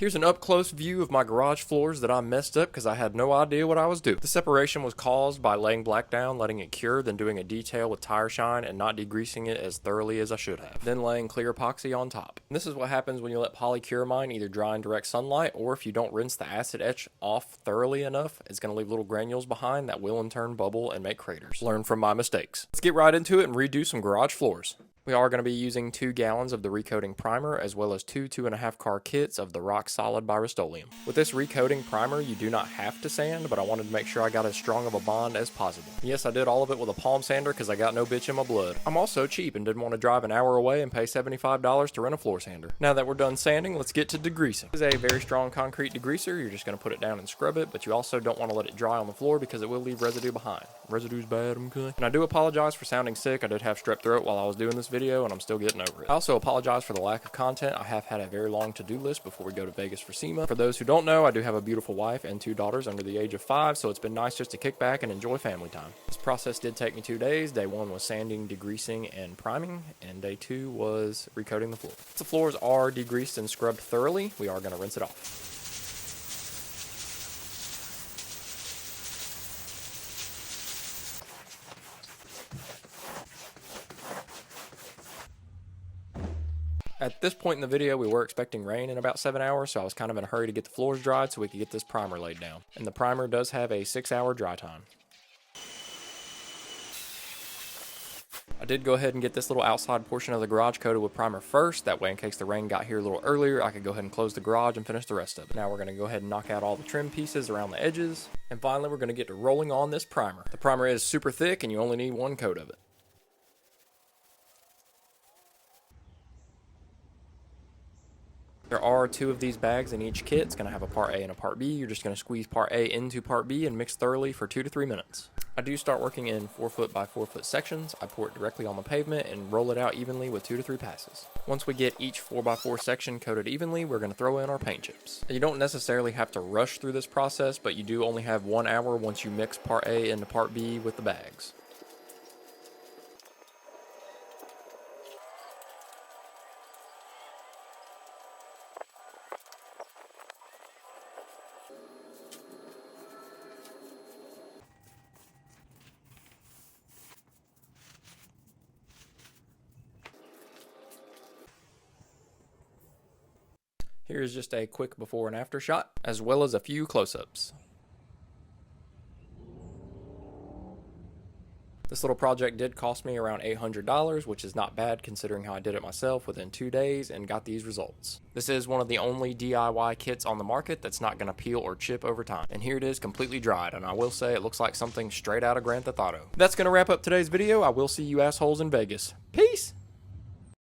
Here's an up-close view of my garage floors that I messed up because I had no idea what I was doing. The separation was caused by laying black down, letting it cure, then doing a detail with tire shine and not degreasing it as thoroughly as I should have. Then laying clear epoxy on top. And this is what happens when you let polycuramine either dry in direct sunlight, or if you don't rinse the acid etch off thoroughly enough, it's going to leave little granules behind that will in turn bubble and make craters. Learn from my mistakes. Let's get right into it and redo some garage floors. We are going to be using 2 gallons of the Recoating primer, as well as 2 2.5 car kits of the Rock Solid by Rustoleum. With this Recoating primer, you do not have to sand, but I wanted to make sure I got as strong of a bond as possible. Yes, I did all of it with a palm sander because I got no bitch in my blood. I'm also cheap and didn't want to drive an hour away and pay $75 to rent a floor sander. Now that we're done sanding, let's get to degreasing. This is a very strong concrete degreaser. You're just going to put it down and scrub it, but you also don't want to let it dry on the floor because it will leave residue behind. Residue's bad, okay? And I do apologize for sounding sick. I did have strep throat while I was doing this video, and I'm still getting over it. I also apologize for the lack of content. I have had a very long to-do list before we go to Vegas for SEMA. For those who don't know, I do have a beautiful wife and 2 daughters under the age of 5, so it's been nice just to kick back and enjoy family time. This process did take me 2 days. Day 1 was sanding, degreasing, and priming, and day 2 was recoating the floor. Once the floors are degreased and scrubbed thoroughly, we are going to rinse it off. At this point in the video, we were expecting rain in about 7 hours, so I was kind of in a hurry to get the floors dried so we could get this primer laid down. And the primer does have a 6-hour dry time. I did go ahead and get this little outside portion of the garage coated with primer first. That way, in case the rain got here a little earlier, I could go ahead and close the garage and finish the rest of it. Now we're going to go ahead and knock out all the trim pieces around the edges. And finally, we're going to get to rolling on this primer. The primer is super thick and you only need 1 coat of it. There are 2 of these bags in each kit. It's going to have a part A and a part B. You're just going to squeeze part A into part B and mix thoroughly for 2 to 3 minutes. I do start working in 4 foot by 4 foot sections. I pour it directly on the pavement and roll it out evenly with 2 to 3 passes. Once we get each 4 by 4 section coated evenly, we're going to throw in our paint chips. You don't necessarily have to rush through this process, but you do only have 1 hour once you mix part A into part B with the bags. Here's just a quick before and after shot, as well as a few close-ups. This little project did cost me around $800, which is not bad considering how I did it myself within 2 days and got these results. This is one of the only DIY kits on the market that's not going to peel or chip over time. And here it is completely dried, and I will say it looks like something straight out of Grand Theft Auto. That's going to wrap up today's video. I will see you assholes in Vegas. Peace!